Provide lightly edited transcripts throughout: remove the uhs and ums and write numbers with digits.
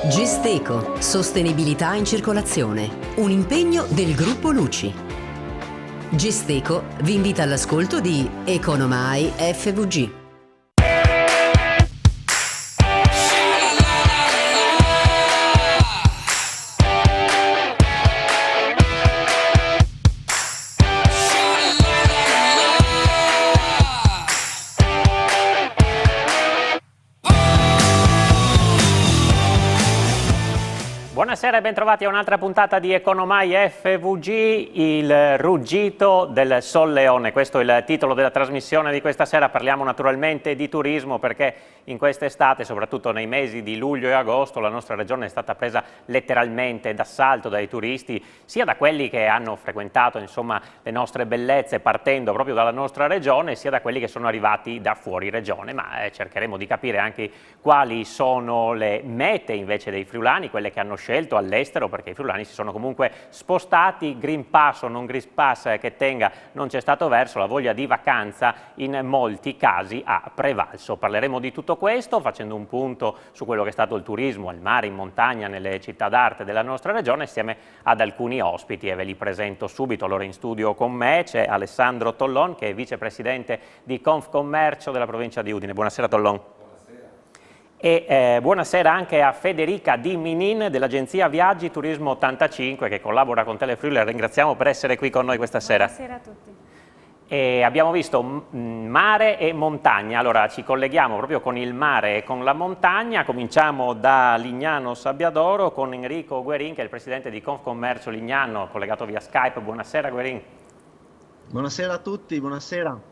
Gesteco, sostenibilità in circolazione, un impegno del gruppo Luci. Gesteco vi invita all'ascolto di Economai FVG. Buonasera e bentrovati a un'altra puntata di Economai FVG, il ruggito del Sol Leone. Questo è il titolo della trasmissione di questa sera. Parliamo naturalmente di turismo perché in quest'estate, soprattutto nei mesi di luglio e agosto, la nostra regione è stata presa letteralmente d'assalto dai turisti, sia da quelli che hanno frequentato le nostre bellezze partendo proprio dalla nostra regione, sia da quelli che sono arrivati da fuori regione. Ma cercheremo di capire anche quali sono le mete invece dei friulani, quelle che hanno scelto all'estero, perché i friulani si sono comunque spostati. Green Pass o non Green Pass che tenga, non c'è stato verso, la voglia di vacanza in molti casi ha prevalso. Parleremo di tutto questo facendo un punto su quello che è stato il turismo al mare, in montagna, nelle città d'arte della nostra regione, assieme ad alcuni ospiti, e ve li presento subito. Allora, in studio con me c'è Alessandro Tollon, che è vicepresidente di Confcommercio della provincia di Udine. Buonasera Tollon. E buonasera anche a Federica Di Minin dell'agenzia Viaggi Turismo 85 che collabora con Telefriuli. La ringraziamo per essere qui con noi questa sera. Buonasera a tutti. E abbiamo visto mare e montagna. Allora ci colleghiamo proprio con il mare e con la montagna. Cominciamo da Lignano Sabbiadoro con Enrico Guerin, che è il presidente di Confcommercio Lignano, collegato via Skype. Buonasera Guerin. Buonasera a tutti, buonasera.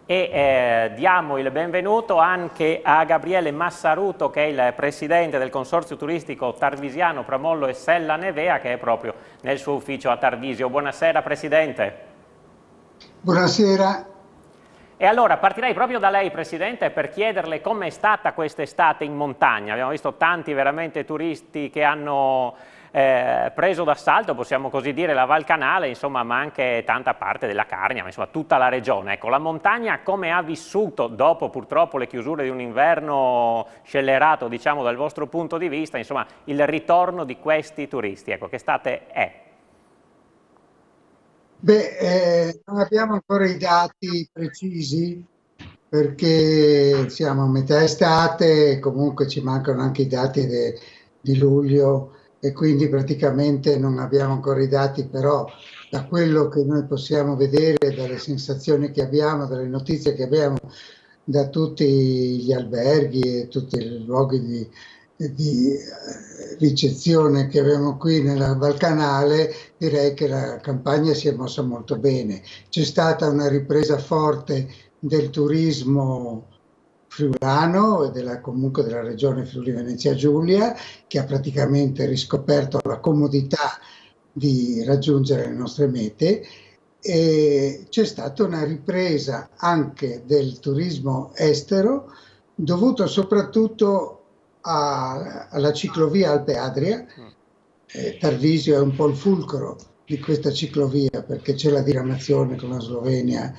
E diamo il benvenuto anche a Gabriele Massaruto, che è il presidente del consorzio turistico Tarvisiano Pramollo e Sella Nevea, che è proprio nel suo ufficio a Tarvisio. Buonasera Presidente. Buonasera. E allora partirei proprio da lei, Presidente, per chiederle com'è stata quest'estate in montagna. Abbiamo visto tanti veramente turisti che hanno preso d'assalto, possiamo così dire, la Val Canale, insomma, ma anche tanta parte della Carnia, insomma tutta la regione. Ecco, la montagna come ha vissuto dopo purtroppo le chiusure di un inverno scellerato, diciamo, dal vostro punto di vista, insomma, il ritorno di questi turisti? Ecco, che estate è? Non abbiamo ancora i dati precisi perché siamo a metà estate e comunque ci mancano anche i dati di luglio, e quindi praticamente non abbiamo ancora i dati, però da quello che noi possiamo vedere, dalle sensazioni che abbiamo, dalle notizie che abbiamo da tutti gli alberghi e tutti i luoghi di ricezione che abbiamo qui nella Val Canale, direi che la campagna si è mossa molto bene. C'è stata una ripresa forte del turismo friulano e comunque della regione Friuli Venezia Giulia, che ha praticamente riscoperto la comodità di raggiungere le nostre mete, e c'è stata una ripresa anche del turismo estero dovuto soprattutto alla ciclovia Alpe Adria. Tarvisio è un po' il fulcro di questa ciclovia perché c'è la diramazione con la Slovenia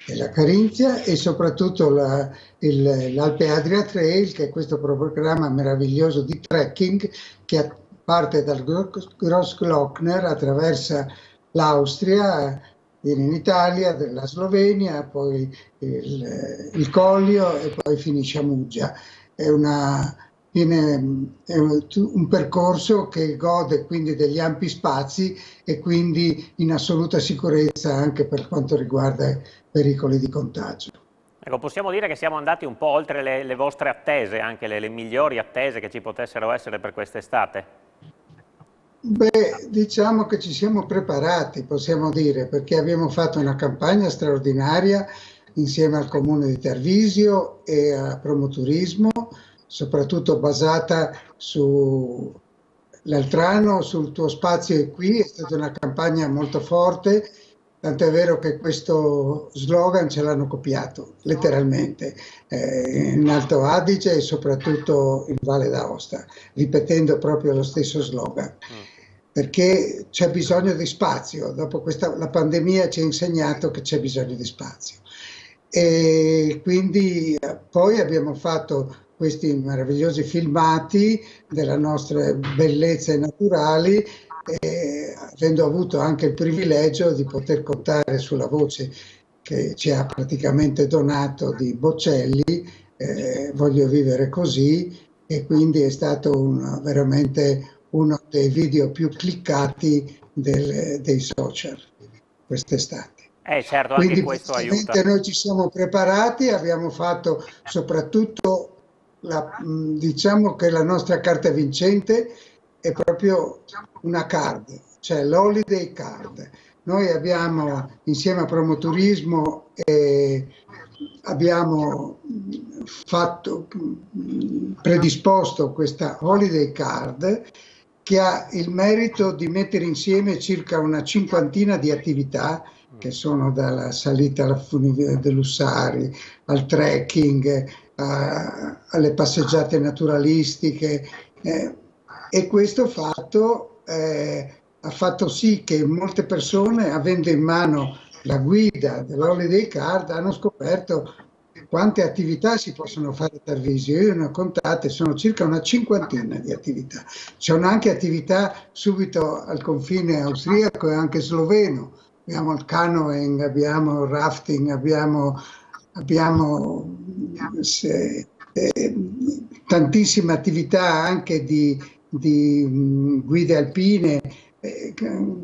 e la Carinzia, e soprattutto l'Alpe Adria Trail, che è questo programma meraviglioso di trekking che parte dal Grossglockner, attraversa l'Austria, viene in Italia, della Slovenia, poi il Collio e poi finisce a Muggia. È un percorso che gode quindi degli ampi spazi e quindi in assoluta sicurezza anche per quanto riguarda i pericoli di contagio. Ecco, possiamo dire che siamo andati un po' oltre le vostre attese, anche le migliori attese che ci potessero essere per quest'estate? Diciamo che ci siamo preparati, possiamo dire, perché abbiamo fatto una campagna straordinaria insieme al Comune di Tarvisio e a Promoturismo, soprattutto basata l'Altrano, sul tuo spazio è qui. È stata una campagna molto forte, tant'è vero che questo slogan ce l'hanno copiato letteralmente in Alto Adige e soprattutto in Valle d'Aosta, ripetendo proprio lo stesso slogan, perché c'è bisogno di spazio. Dopo la pandemia ci ha insegnato che c'è bisogno di spazio, e quindi poi abbiamo fatto questi meravigliosi filmati delle nostre bellezze naturali, avendo avuto anche il privilegio di poter contare sulla voce che ci ha praticamente donato di Bocelli, Voglio vivere così, e quindi è stato veramente uno dei video più cliccati dei social quest'estate. Certo, anche Quindi questo aiuta. praticamente noi ci siamo preparati, abbiamo fatto soprattutto, diciamo che la nostra carta vincente è proprio una card, cioè l'Holiday Card. Noi abbiamo, insieme a Promoturismo, abbiamo predisposto questa Holiday Card che ha il merito di mettere insieme circa una cinquantina di attività, che sono dalla salita alla funivia dell'Ussari, al trekking, alle passeggiate naturalistiche, e questo fatto ha fatto sì che molte persone, avendo in mano la guida dell'Holiday Card, hanno scoperto quante attività si possono fare a Tarvisio. Io ne ho contate, sono circa una cinquantina di attività. Ci sono anche attività subito al confine austriaco e anche sloveno. Abbiamo il canoeing, abbiamo il rafting, abbiamo tantissime attività anche di guide alpine,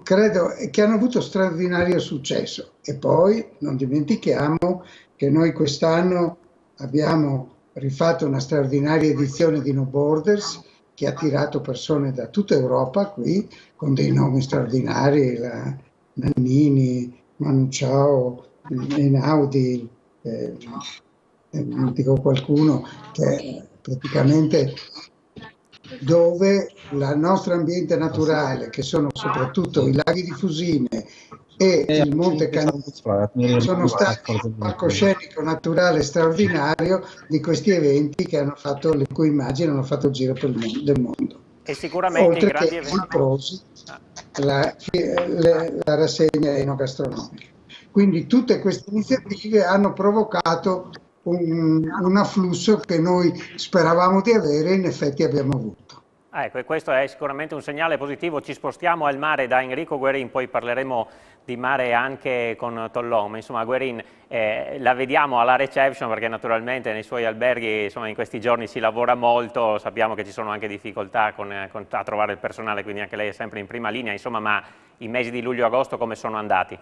credo che hanno avuto straordinario successo. E poi non dimentichiamo che noi quest'anno abbiamo rifatto una straordinaria edizione di No Borders che ha attirato persone da tutta Europa qui, con dei nomi straordinari, la Nannini, Manu Chao, Einaudi, dico qualcuno, che praticamente, dove il nostro ambiente naturale, che sono soprattutto i laghi di Fusine e il Monte Canino, sono stati un palcoscenico naturale straordinario di questi eventi che hanno fatto, le cui immagini hanno fatto il giro del mondo. E sicuramente oltre i grandi che eventi. il Prosi, la rassegna enogastronomica. Quindi tutte queste iniziative hanno provocato un afflusso che noi speravamo di avere e in effetti abbiamo avuto. Ecco, e questo è sicuramente un segnale positivo. Ci spostiamo al mare da Enrico Guerin, poi parleremo di mare anche con Tollon. Insomma, Guerin, la vediamo alla reception perché naturalmente nei suoi alberghi, insomma, in questi giorni si lavora molto, sappiamo che ci sono anche difficoltà a trovare il personale, quindi anche lei è sempre in prima linea, insomma, ma i mesi di luglio e agosto come sono andati?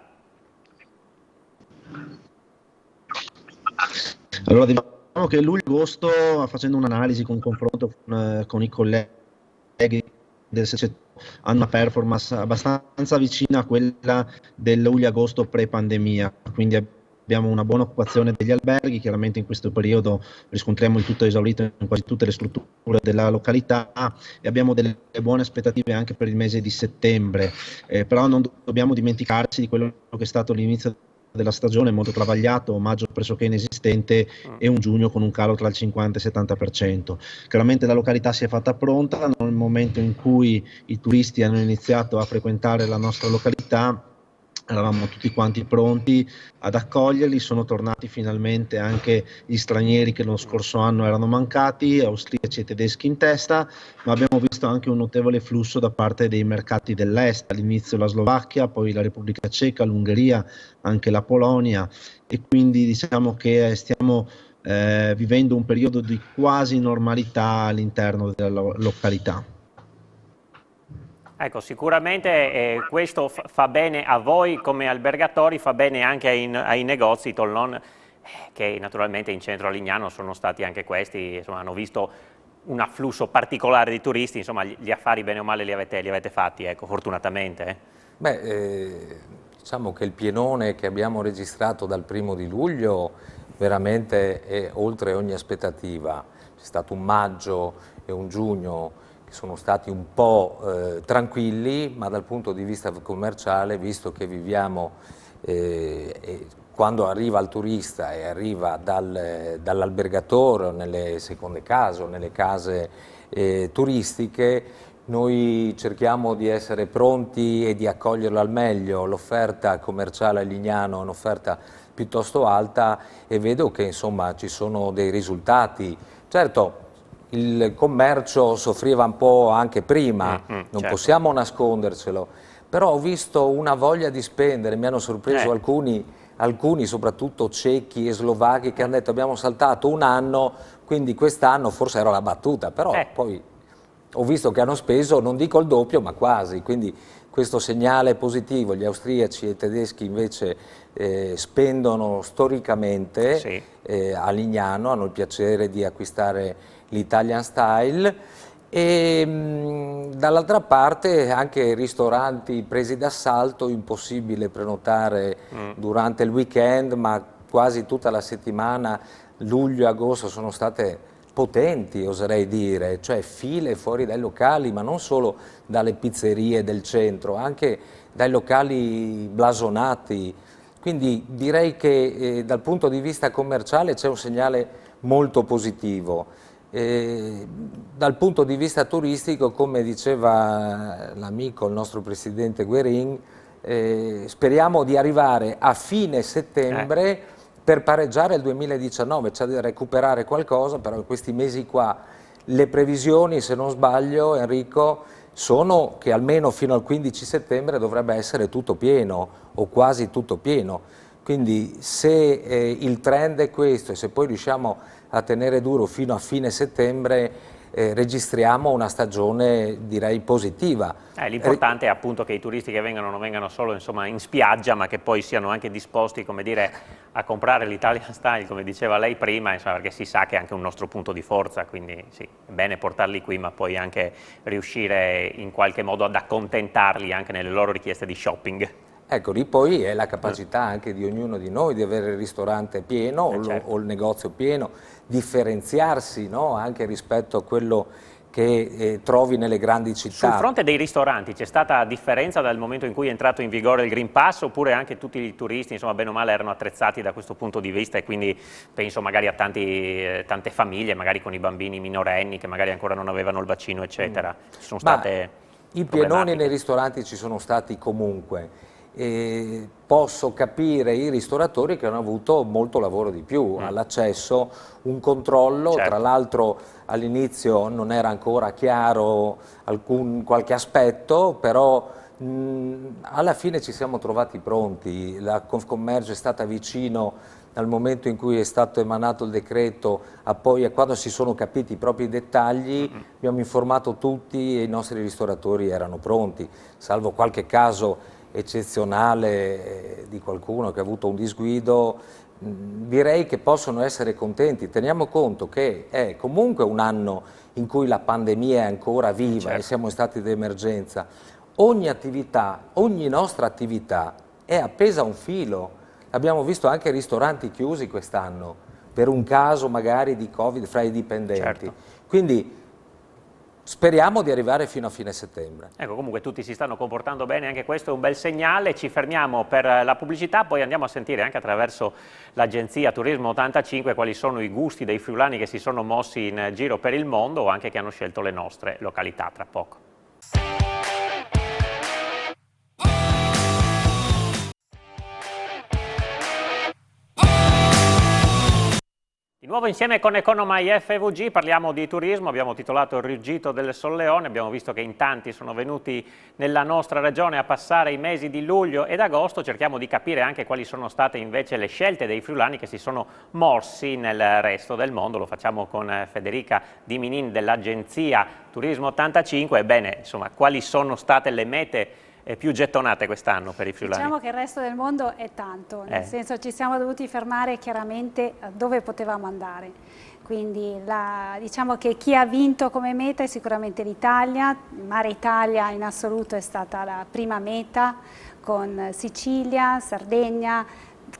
Allora, diciamo che luglio-agosto, facendo un'analisi con un confronto con i colleghi del settore, hanno una performance abbastanza vicina a quella del luglio-agosto pre-pandemia, quindi abbiamo una buona occupazione degli alberghi. Chiaramente in questo periodo riscontriamo il tutto esaurito in quasi tutte le strutture della località e abbiamo delle buone aspettative anche per il mese di settembre, però non dobbiamo dimenticarci di quello che è stato l'inizio della stagione, molto travagliato, maggio pressoché inesistente e un giugno con un calo tra il 50 e il 70%. Chiaramente la località si è fatta pronta nel momento in cui i turisti hanno iniziato a frequentare la nostra località. Eravamo tutti quanti pronti ad accoglierli, sono tornati finalmente anche gli stranieri che lo scorso anno erano mancati, austriaci e tedeschi in testa, ma abbiamo visto anche un notevole flusso da parte dei mercati dell'est, all'inizio la Slovacchia, poi la Repubblica Ceca, l'Ungheria, anche la Polonia, e quindi diciamo che stiamo vivendo un periodo di quasi normalità all'interno della località. Ecco, sicuramente questo fa bene a voi come albergatori, fa bene anche ai negozi Tollon, che naturalmente in centro a Lignano sono stati anche questi, insomma, hanno visto un afflusso particolare di turisti, insomma gli affari bene o male li avete fatti, ecco, fortunatamente. Diciamo che il pienone che abbiamo registrato dal 1° di luglio veramente è oltre ogni aspettativa. C'è stato un maggio e un giugno sono stati un po' tranquilli, ma dal punto di vista commerciale, visto che viviamo, quando arriva il turista e arriva dall'albergatore, nelle seconde case o nelle case turistiche, noi cerchiamo di essere pronti e di accoglierlo al meglio. L'offerta commerciale a Lignano è un'offerta piuttosto alta e vedo che insomma ci sono dei risultati. Certo, il commercio soffriva un po' anche prima, non certo. possiamo nascondercelo, però ho visto una voglia di spendere, mi hanno sorpreso alcuni soprattutto cechi e slovacchi che hanno detto abbiamo saltato un anno, quindi quest'anno forse era la battuta, però poi ho visto che hanno speso, non dico il doppio, ma quasi, quindi questo segnale positivo. Gli austriaci e i tedeschi invece spendono storicamente a Lignano, hanno il piacere di acquistare l'Italian Style e dall'altra parte anche ristoranti presi d'assalto, impossibile prenotare durante il weekend, ma quasi tutta la settimana, luglio e agosto sono state potenti, oserei dire, cioè file fuori dai locali, ma non solo dalle pizzerie del centro, anche dai locali blasonati. Quindi direi che dal punto di vista commerciale c'è un segnale molto positivo. Dal punto di vista turistico, come diceva l'amico, il nostro presidente Guerin, speriamo di arrivare a fine settembre per pareggiare il 2019, cioè di recuperare qualcosa, però in questi mesi qua le previsioni, se non sbaglio Enrico, sono che almeno fino al 15 settembre dovrebbe essere tutto pieno o quasi tutto pieno. Quindi se il trend è questo e se poi riusciamo a tenere duro fino a fine settembre, registriamo una stagione direi positiva. L'importante è appunto che i turisti che vengono non vengano solo insomma, in spiaggia, ma che poi siano anche disposti, come dire, a comprare l'Italian Style, come diceva lei prima, insomma, perché si sa che è anche un nostro punto di forza, quindi sì, è bene portarli qui, ma poi anche riuscire in qualche modo ad accontentarli anche nelle loro richieste di shopping. Ecco, lì poi è la capacità anche di ognuno di noi di avere il ristorante pieno o il negozio pieno, differenziarsi, no? Anche rispetto a quello che trovi nelle grandi città. Sul fronte dei ristoranti c'è stata differenza dal momento in cui è entrato in vigore il Green Pass, oppure anche tutti i turisti, insomma, bene o male erano attrezzati da questo punto di vista, e quindi penso magari a tante famiglie, magari con i bambini minorenni che magari ancora non avevano il vaccino, eccetera. Ci sono state i pienoni nei ristoranti ci sono stati comunque. E posso capire i ristoratori che hanno avuto molto lavoro di più all'accesso, un controllo, tra l'altro all'inizio non era ancora chiaro qualche aspetto, però alla fine ci siamo trovati pronti, la Confcommercio è stata vicino dal momento in cui è stato emanato il decreto a poi a quando si sono capiti i propri dettagli, abbiamo informato tutti e i nostri ristoratori erano pronti, salvo qualche caso eccezionale di qualcuno che ha avuto un disguido, direi che possono essere contenti. Teniamo conto che è comunque un anno in cui la pandemia è ancora viva e siamo in stati di emergenza. Ogni attività, ogni nostra attività è appesa a un filo. Abbiamo visto anche ristoranti chiusi quest'anno per un caso magari di Covid fra i dipendenti. Quindi speriamo di arrivare fino a fine settembre. Ecco, comunque tutti si stanno comportando bene, anche questo è un bel segnale. Ci fermiamo per la pubblicità, poi andiamo a sentire anche attraverso l'agenzia Turismo 85 quali sono i gusti dei friulani che si sono mossi in giro per il mondo o anche che hanno scelto le nostre località tra poco. Di nuovo insieme con Economai FVG parliamo di turismo, abbiamo titolato il Ruggito del Solleone, abbiamo visto che in tanti sono venuti nella nostra regione a passare i mesi di luglio ed agosto, cerchiamo di capire anche quali sono state invece le scelte dei friulani che si sono mossi nel resto del mondo, lo facciamo con Federica Di Minin dell'agenzia Turismo 85, ebbene insomma quali sono state le mete più gettonate quest'anno per i friulani? Diciamo che il resto del mondo è tanto, nel senso ci siamo dovuti fermare chiaramente dove potevamo andare. Quindi diciamo che chi ha vinto come meta è sicuramente l'Italia, Mare Italia in assoluto è stata la prima meta, con Sicilia, Sardegna,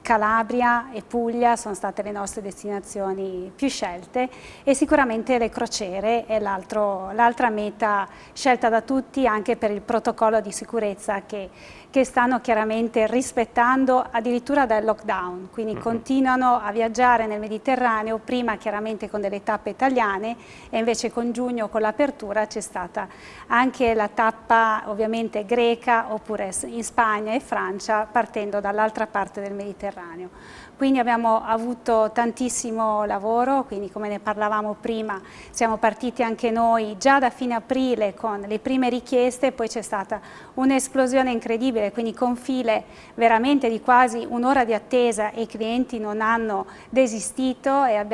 Calabria e Puglia sono state le nostre destinazioni più scelte e sicuramente le crociere è l'altra meta scelta da tutti anche per il protocollo di sicurezza che stanno chiaramente rispettando addirittura dal lockdown, quindi continuano a viaggiare nel Mediterraneo, prima chiaramente con delle tappe italiane e invece con giugno con l'apertura c'è stata anche la tappa ovviamente greca oppure in Spagna e Francia partendo dall'altra parte del Mediterraneo. quindi abbiamo avuto tantissimo lavoro, quindi come ne parlavamo prima siamo partiti anche noi già da fine aprile con le prime richieste, poi c'è stata un'esplosione incredibile, quindi con file veramente di quasi un'ora di attesa e i clienti non hanno desistito e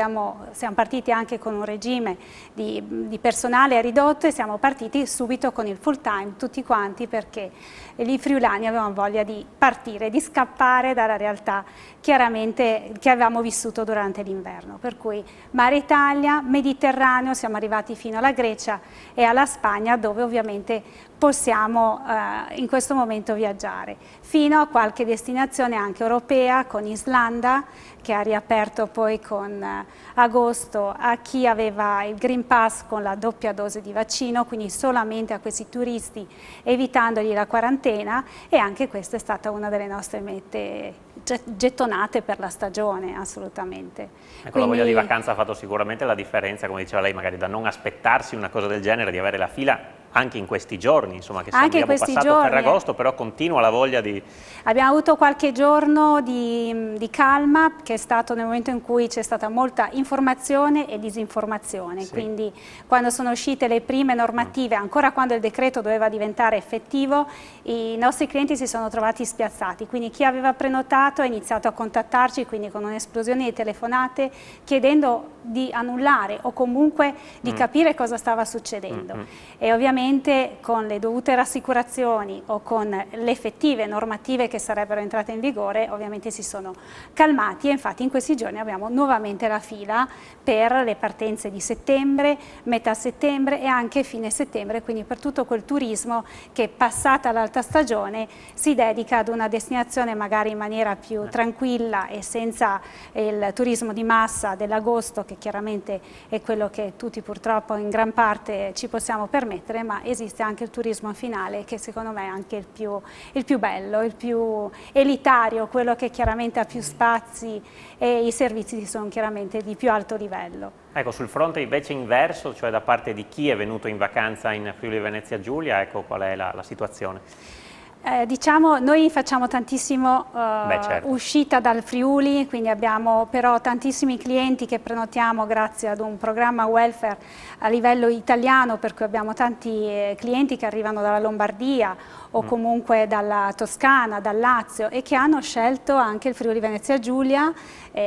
siamo partiti anche con un regime di personale ridotto e siamo partiti subito con il full time tutti quanti, perché gli friulani avevano voglia di partire, di scappare dalla realtà chiaramente che avevamo vissuto durante l'inverno, per cui Mare Italia, Mediterraneo, siamo arrivati fino alla Grecia e alla Spagna, dove ovviamente possiamo in questo momento viaggiare, fino a qualche destinazione anche europea, con Islanda che ha riaperto poi con agosto a chi aveva il Green Pass con la doppia dose di vaccino, quindi solamente a questi turisti, evitandogli la quarantena, e anche questa è stata una delle nostre mete gettonate per la stagione, assolutamente. Ecco, quindi, la voglia di vacanza ha fatto sicuramente la differenza, come diceva lei, magari da non aspettarsi una cosa del genere, di avere la fila anche in questi giorni, insomma, che abbiamo passato Ferragosto, però continua la voglia di... Abbiamo avuto qualche giorno di calma, che è stato nel momento in cui c'è stata molta informazione e disinformazione, sì. Quindi quando sono uscite le prime normative, ancora quando il decreto doveva diventare effettivo, i nostri clienti si sono trovati spiazzati, quindi chi aveva prenotato ha iniziato a contattarci, quindi con un'esplosione di telefonate, chiedendo di annullare o comunque di capire cosa stava succedendo. E ovviamente con le dovute rassicurazioni o con le effettive normative che sarebbero entrate in vigore, ovviamente si sono calmati, e infatti in questi giorni abbiamo nuovamente la fila per le partenze di settembre, metà settembre e anche fine settembre, quindi per tutto quel turismo che, passata l'alta stagione, si dedica ad una destinazione magari in maniera più tranquilla e senza il turismo di massa dell'agosto, che chiaramente è quello che tutti purtroppo in gran parte ci possiamo permettere, ma esiste anche il turismo finale, che secondo me è anche il più bello, il più elitario, quello che chiaramente ha più spazi e i servizi sono chiaramente di più alto livello. Ecco, sul fronte invece inverso, cioè da parte di chi è venuto in vacanza in Friuli Venezia Giulia, ecco qual è la situazione? Diciamo, noi facciamo tantissimo certo. uscita dal Friuli, quindi abbiamo però tantissimi clienti che prenotiamo grazie ad un programma welfare a livello italiano, per cui abbiamo tanti clienti che arrivano dalla Lombardia o comunque dalla Toscana, dal Lazio, e che hanno scelto anche il Friuli Venezia Giulia.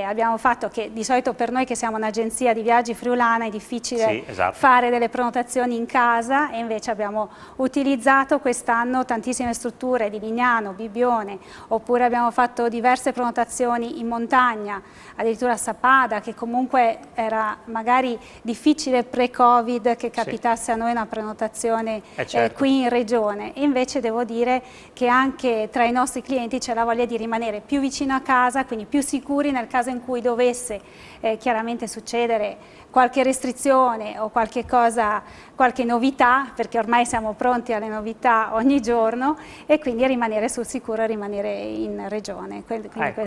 Abbiamo fatto che di solito per noi che siamo un'agenzia di viaggi friulana è difficile sì, esatto. fare delle prenotazioni in casa, e invece abbiamo utilizzato quest'anno tantissime strutture di Lignano, Bibbione, oppure abbiamo fatto diverse prenotazioni in montagna, addirittura a Sappada, che comunque era magari difficile pre-Covid che capitasse sì. a noi una prenotazione certo. qui in regione, e invece devo dire che anche tra i nostri clienti c'è la voglia di rimanere più vicino a casa, quindi più sicuri nel caso in cui dovesse chiaramente succedere qualche restrizione o qualche novità, perché ormai siamo pronti alle novità ogni giorno, e quindi rimanere sul sicuro, rimanere in regione. Ecco,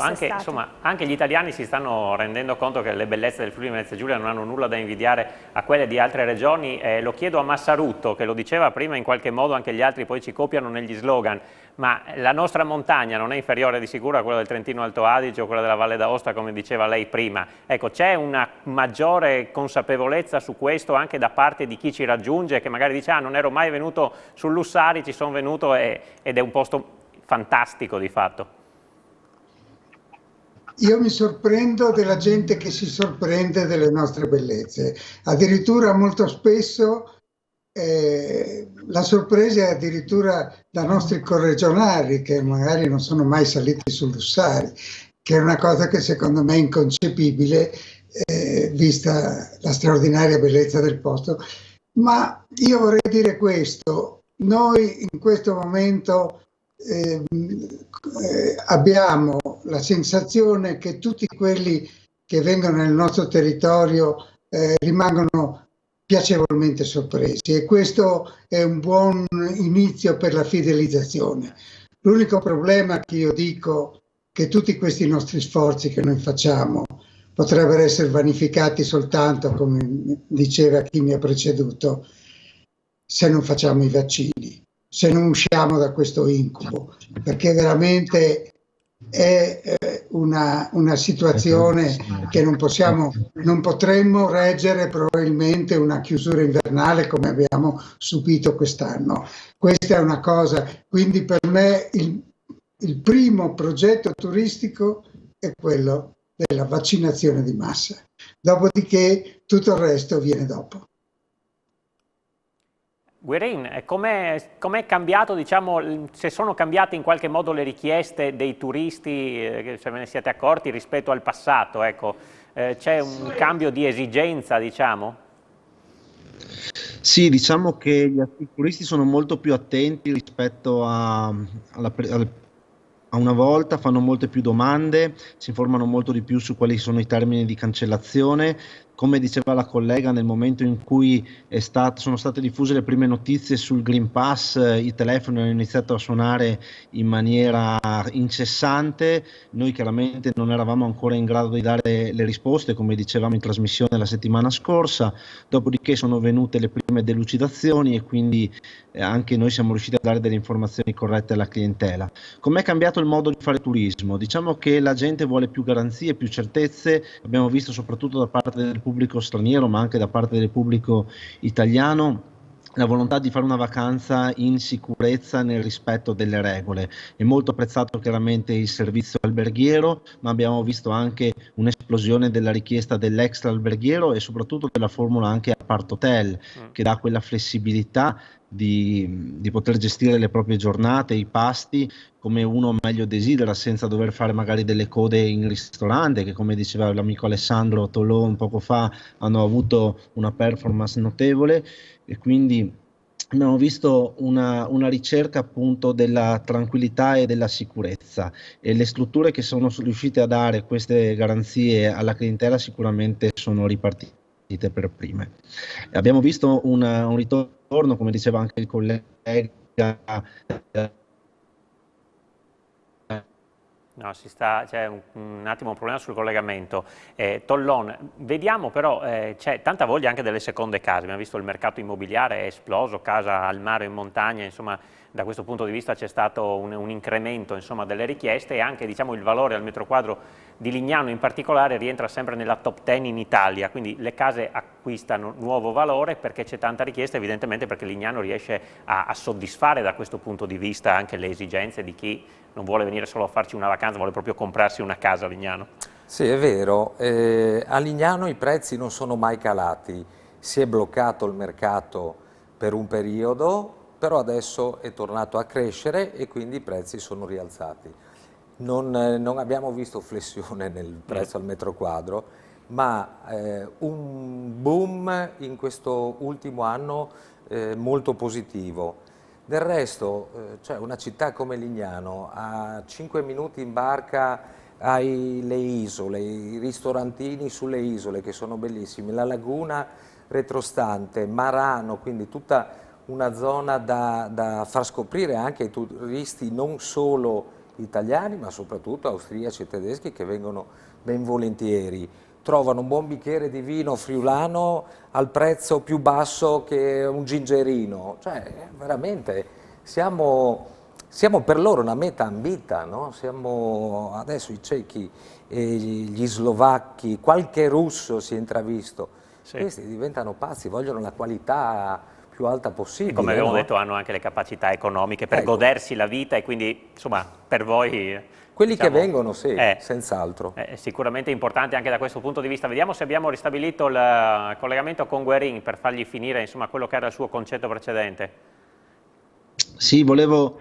anche gli italiani si stanno rendendo conto che le bellezze del Friuli Venezia Giulia non hanno nulla da invidiare a quelle di altre regioni. Lo chiedo a Massarutto, che lo diceva prima, in qualche modo anche gli altri poi ci copiano negli slogan, ma la nostra montagna non è inferiore di sicuro a quella del Trentino Alto Adige o quella della Valle d'Aosta, come diceva lei prima. Ecco, c'è una maggiore consapevolezza su questo anche da parte di chi ci raggiunge, che magari dice non ero mai venuto sul Lussari, ci sono venuto ed è un posto fantastico di fatto. Io mi sorprendo della gente che si sorprende delle nostre bellezze, addirittura molto spesso la sorpresa è addirittura da nostri corregionali che magari non sono mai saliti sul Lussari, che è una cosa che secondo me è inconcepibile vista la straordinaria bellezza del posto. Ma io vorrei dire questo: noi in questo momento abbiamo la sensazione che tutti quelli che vengono nel nostro territorio rimangono piacevolmente sorpresi, e questo è un buon inizio per la fidelizzazione. L'unico problema che io dico che tutti questi nostri sforzi che noi facciamo potrebbero essere vanificati soltanto, come diceva chi mi ha preceduto, se non facciamo i vaccini, se non usciamo da questo incubo, perché veramente è una situazione che non potremmo reggere probabilmente una chiusura invernale come abbiamo subito quest'anno. Questa è una cosa, quindi per me il primo progetto turistico è quello della vaccinazione di massa, dopodiché tutto il resto viene dopo. Guerin, com'è cambiato, diciamo, se sono cambiate in qualche modo le richieste dei turisti, se ve ne siete accorti rispetto al passato, ecco, c'è un cambio di esigenza, diciamo? Sì, diciamo che i turisti sono molto più attenti rispetto a una volta, fanno molte più domande, si informano molto di più su quali sono i termini di cancellazione. Come diceva la collega, nel momento in cui sono state diffuse le prime notizie sul Green Pass, i telefoni hanno iniziato a suonare in maniera incessante. Noi chiaramente non eravamo ancora in grado di dare le risposte, come dicevamo in trasmissione la settimana scorsa, dopodiché sono venute le prime delucidazioni e quindi anche noi siamo riusciti a dare delle informazioni corrette alla clientela. Com'è cambiato il modo di fare turismo? Diciamo che la gente vuole più garanzie, più certezze, abbiamo visto soprattutto da parte del pubblico straniero ma anche da parte del pubblico italiano la volontà di fare una vacanza in sicurezza nel rispetto delle regole. È molto apprezzato chiaramente il servizio alberghiero, ma abbiamo visto anche un'esplosione della richiesta dell'extra alberghiero e soprattutto della formula anche apart hotel, che dà quella flessibilità di poter gestire le proprie giornate, i pasti come uno meglio desidera, senza dover fare magari delle code in ristorante, che come diceva l'amico Alessandro Tolò un poco fa hanno avuto una performance notevole. E quindi abbiamo visto una ricerca appunto della tranquillità e della sicurezza, e le strutture che sono riuscite a dare queste garanzie alla clientela sicuramente sono ripartite per prime. Abbiamo visto un ritorno, come diceva anche il collega, No, c'è un attimo un problema sul collegamento. Tollon, vediamo però, c'è tanta voglia anche delle seconde case, abbiamo visto il mercato immobiliare è esploso, casa al mare o in montagna, insomma da questo punto di vista c'è stato un incremento, insomma, delle richieste, e anche, diciamo, il valore al metro quadro di Lignano in particolare rientra sempre nella top 10 in Italia, quindi le case acquistano nuovo valore perché c'è tanta richiesta, evidentemente perché Lignano riesce a soddisfare da questo punto di vista anche le esigenze di chi non vuole venire solo a farci una vacanza, vuole proprio comprarsi una casa a Lignano. Sì, è vero, a Lignano i prezzi non sono mai calati, si è bloccato il mercato per un periodo, però adesso è tornato a crescere e quindi i prezzi sono rialzati. Non abbiamo visto flessione nel prezzo al metro quadro, ma un boom in questo ultimo anno molto positivo. Del resto, cioè una città come Lignano, a 5 minuti in barca hai le isole, i ristorantini sulle isole che sono bellissimi, la laguna retrostante, Marano, quindi tutta una zona da far scoprire anche ai turisti non solo italiani ma soprattutto austriaci e tedeschi che vengono ben volentieri. Trovano un buon bicchiere di vino friulano al prezzo più basso che un gingerino, cioè veramente siamo per loro una meta ambita, no? Siamo adesso i cechi, gli slovacchi, qualche russo si è intravisto, sì. Questi diventano pazzi, vogliono la qualità più alta possibile. E come abbiamo detto hanno anche le capacità economiche per godersi la vita, e quindi insomma per voi... Quelli diciamo, che vengono, sì, senz'altro. È sicuramente importante anche da questo punto di vista. Vediamo se abbiamo ristabilito il collegamento con Guerin per fargli finire, insomma, quello che era il suo concetto precedente. Sì, volevo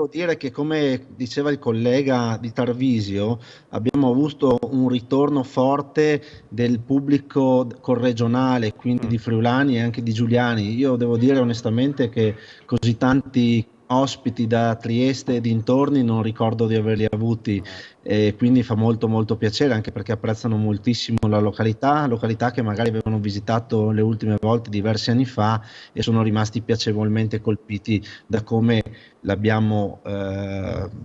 dire che, come diceva il collega di Tarvisio, abbiamo avuto un ritorno forte del pubblico corregionale, quindi di friulani e anche di giuliani. Io devo dire onestamente che così tanti ospiti da Trieste e dintorni non ricordo di averli avuti, e quindi fa molto molto piacere, anche perché apprezzano moltissimo la località che magari avevano visitato le ultime volte diversi anni fa e sono rimasti piacevolmente colpiti da come l'abbiamo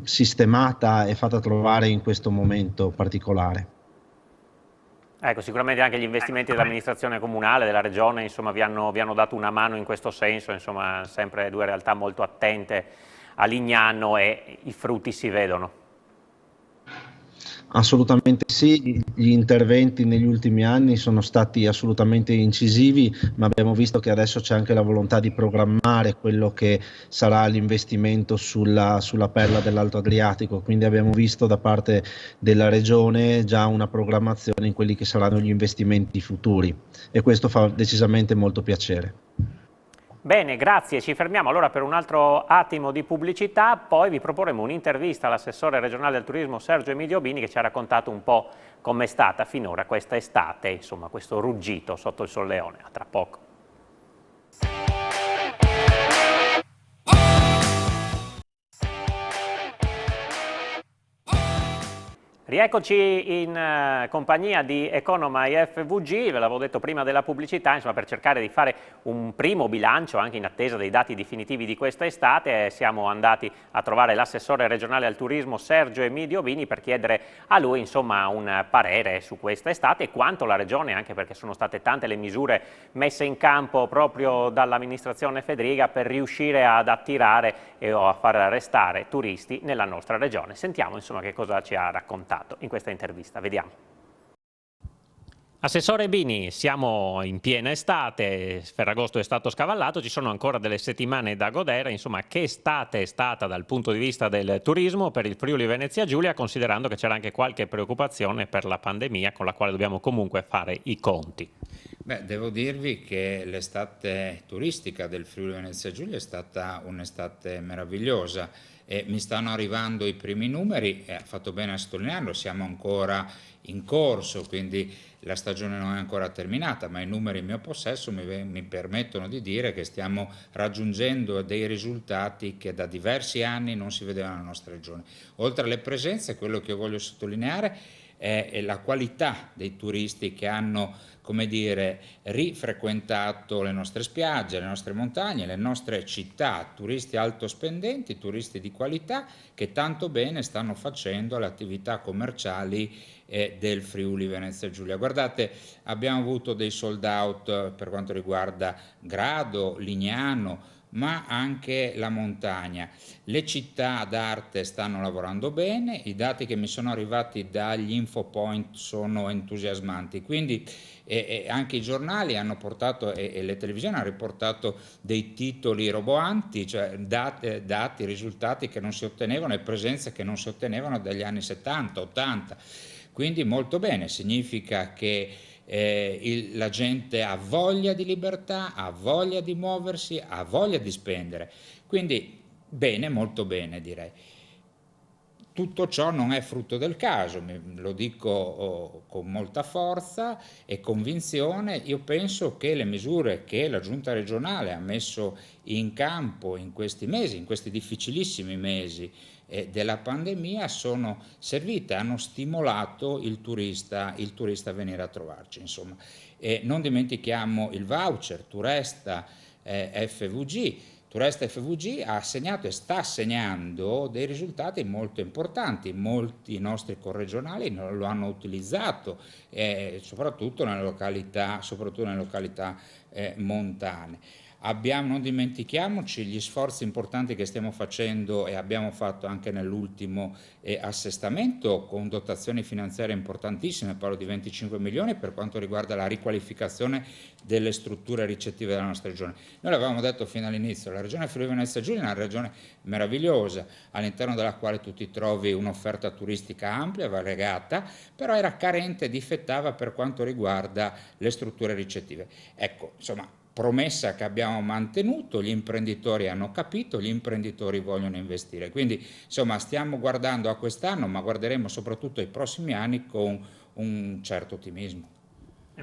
sistemata e fatta trovare in questo momento particolare. Ecco, sicuramente anche gli investimenti dell'amministrazione comunale, della regione, insomma, vi hanno dato una mano in questo senso, insomma, sempre due realtà molto attente a Lignano, e i frutti si vedono. Assolutamente sì, gli interventi negli ultimi anni sono stati assolutamente incisivi, ma abbiamo visto che adesso c'è anche la volontà di programmare quello che sarà l'investimento sulla perla dell'Alto Adriatico, quindi abbiamo visto da parte della Regione già una programmazione in quelli che saranno gli investimenti futuri e questo fa decisamente molto piacere. Bene, grazie. Ci fermiamo allora per un altro attimo di pubblicità, poi vi proporremo un'intervista all'assessore regionale del turismo Sergio Emilio Bini, che ci ha raccontato un po' com'è stata finora questa estate, insomma questo ruggito sotto il solleone. A tra poco. Rieccoci in compagnia di Economai FVG, ve l'avevo detto prima della pubblicità, insomma, per cercare di fare un primo bilancio anche in attesa dei dati definitivi di questa estate. Siamo andati a trovare l'assessore regionale al turismo Sergio Emilio Bini per chiedere a lui insomma, un parere su questa estate e quanto la Regione, anche perché sono state tante le misure messe in campo proprio dall'amministrazione Fedriga per riuscire ad attirare o a far restare turisti nella nostra Regione. Sentiamo insomma che cosa ci ha raccontato in questa intervista, vediamo. Assessore Bini, siamo in piena estate, Ferragosto è stato scavallato, ci sono ancora delle settimane da godere, insomma che estate è stata dal punto di vista del turismo per il Friuli Venezia Giulia, considerando che c'era anche qualche preoccupazione per la pandemia con la quale dobbiamo comunque fare i conti. Beh, devo dirvi che l'estate turistica del Friuli Venezia Giulia è stata un'estate meravigliosa e mi stanno arrivando i primi numeri, ha fatto bene a sottolinearlo, siamo ancora in corso, quindi la stagione non è ancora terminata, ma i numeri in mio possesso mi permettono di dire che stiamo raggiungendo dei risultati che da diversi anni non si vedevano nella nostra regione. Oltre alle presenze, quello che voglio sottolineare è la qualità dei turisti che hanno, come dire, rifrequentato le nostre spiagge, le nostre montagne, le nostre città, turisti altospendenti, turisti di qualità che tanto bene stanno facendo le attività commerciali del Friuli Venezia Giulia. Guardate, abbiamo avuto dei sold out per quanto riguarda Grado, Lignano, ma anche la montagna. Le città d'arte stanno lavorando bene, i dati che mi sono arrivati dagli infopoint sono entusiasmanti, quindi anche i giornali hanno portato e le televisioni hanno riportato dei titoli roboanti, cioè dati, risultati che non si ottenevano e presenze che non si ottenevano dagli anni 70, 80, quindi molto bene, significa che la gente ha voglia di libertà, ha voglia di muoversi, ha voglia di spendere, quindi bene, molto bene direi. Tutto ciò non è frutto del caso, lo dico con molta forza e convinzione. Io penso che le misure che la Giunta regionale ha messo in campo in questi mesi, in questi difficilissimi mesi della pandemia, sono servite, hanno stimolato il turista a venire a trovarci. Insomma. Non dimentichiamo il voucher Turesta FVG. Turesta FVG ha segnato e sta segnando dei risultati molto importanti, molti nostri corregionali lo hanno utilizzato, soprattutto nelle località montane. Non dimentichiamoci gli sforzi importanti che stiamo facendo e abbiamo fatto anche nell'ultimo assestamento con dotazioni finanziarie importantissime, parlo di 25 milioni per quanto riguarda la riqualificazione delle strutture ricettive della nostra regione. Noi l'avevamo detto fino all'inizio, la regione Friuli Venezia Giulia è una regione meravigliosa, all'interno della quale tu ti trovi un'offerta turistica ampia, variegata, però era carente, difettava per quanto riguarda le strutture ricettive. Ecco, insomma, promessa che abbiamo mantenuto, gli imprenditori hanno capito, gli imprenditori vogliono investire. Quindi insomma stiamo guardando a quest'anno, ma guarderemo soprattutto ai prossimi anni con un certo ottimismo.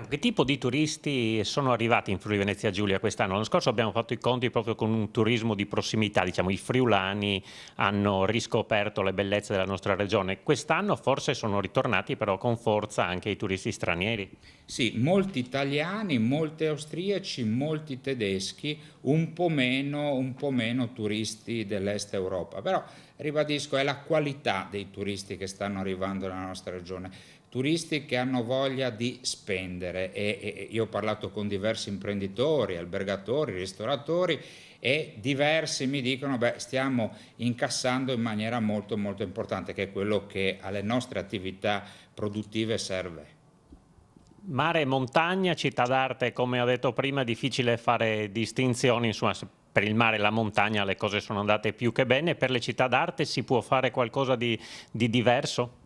Che tipo di turisti sono arrivati in Friuli Venezia Giulia quest'anno? L'anno scorso abbiamo fatto i conti proprio con un turismo di prossimità, diciamo i friulani hanno riscoperto le bellezze della nostra regione. Quest'anno forse sono ritornati però con forza anche i turisti stranieri. Sì, molti italiani, molti austriaci, molti tedeschi, un po' meno turisti dell'est Europa, però ribadisco è la qualità dei turisti che stanno arrivando nella nostra regione. turisti che hanno voglia di spendere e io ho parlato con diversi imprenditori, albergatori, ristoratori e diversi mi dicono beh, stiamo incassando in maniera molto molto importante, che è quello che alle nostre attività produttive serve. Mare e montagna, città d'arte, come ho detto prima, è difficile fare distinzioni, insomma, per il mare e la montagna le cose sono andate più che bene, per le città d'arte si può fare qualcosa di diverso?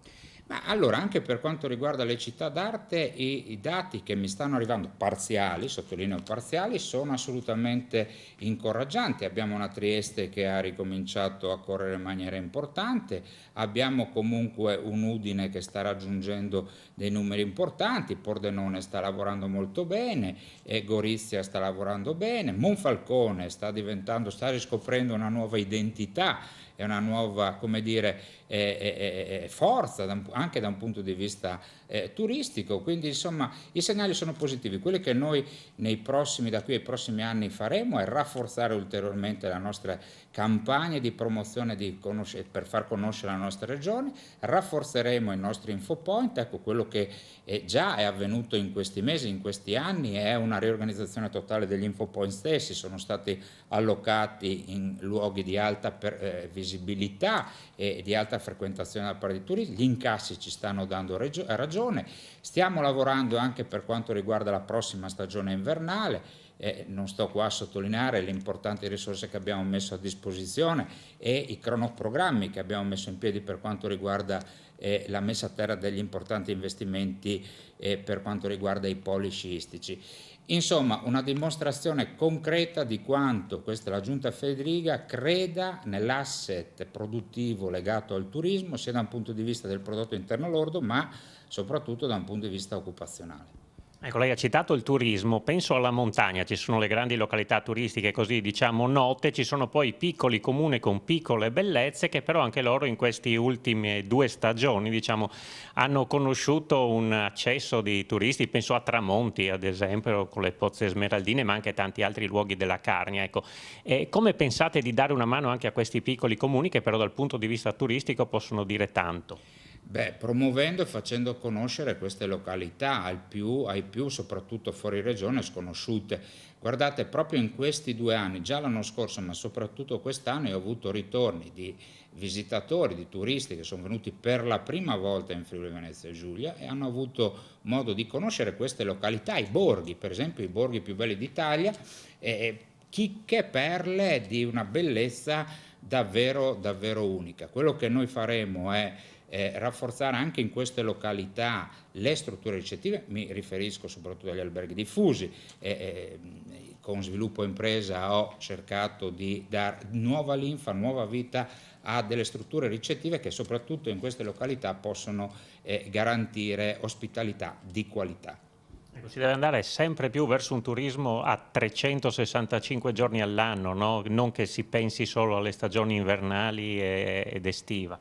Ma allora, anche per quanto riguarda le città d'arte, i dati che mi stanno arrivando, parziali, sottolineo parziali, sono assolutamente incoraggianti. Abbiamo una Trieste che ha ricominciato a correre in maniera importante, abbiamo comunque un Udine che sta raggiungendo dei numeri importanti, Pordenone sta lavorando molto bene, Gorizia sta lavorando bene, Monfalcone sta riscoprendo una nuova identità e una nuova, come dire, forza anche da un punto di vista turistico, quindi insomma i segnali sono positivi. Quelli che noi da qui ai prossimi anni faremo è rafforzare ulteriormente la nostra campagna di promozione per far conoscere la nostra regione, rafforzeremo i nostri infopoint, ecco quello che già è avvenuto in questi mesi, in questi anni, è una riorganizzazione totale degli infopoint stessi, sono stati allocati in luoghi di alta visibilità e di alta frequentazione da parte dei turisti, gli incassi ci stanno dando ragione, stiamo lavorando anche per quanto riguarda la prossima stagione invernale, non sto qua a sottolineare le importanti risorse che abbiamo messo a disposizione e i cronoprogrammi che abbiamo messo in piedi per quanto riguarda la messa a terra degli importanti investimenti per quanto riguarda i poli sciistici. Insomma, una dimostrazione concreta di quanto la Giunta Fedriga creda nell'asset produttivo legato al turismo, sia da un punto di vista del prodotto interno lordo, ma soprattutto da un punto di vista occupazionale. Ecco, lei ha citato il turismo, penso alla montagna, ci sono le grandi località turistiche così diciamo note, ci sono poi piccoli comuni con piccole bellezze che però anche loro in queste ultime 2 stagioni diciamo hanno conosciuto un accesso di turisti, penso a Tramonti ad esempio con le Pozze Smeraldine ma anche tanti altri luoghi della Carnia. Ecco. Come pensate di dare una mano anche a questi piccoli comuni che però dal punto di vista turistico possono dire tanto? Beh, promuovendo e facendo conoscere queste località ai più, soprattutto fuori regione, sconosciute. Guardate, proprio in questi 2 anni, già l'anno scorso, ma soprattutto quest'anno, ho avuto ritorni di visitatori, di turisti che sono venuti per la prima volta in Friuli Venezia Giulia e hanno avuto modo di conoscere queste località, i borghi, per esempio i borghi più belli d'Italia, chicche, perle di una bellezza davvero, davvero unica. Quello che noi faremo è rafforzare anche in queste località le strutture ricettive, mi riferisco soprattutto agli alberghi diffusi, con Sviluppo Impresa ho cercato di dare nuova linfa, nuova vita a delle strutture ricettive che soprattutto in queste località possono garantire ospitalità di qualità. Si deve andare sempre più verso un turismo a 365 giorni all'anno, no? Non che si pensi solo alle stagioni invernali ed estiva.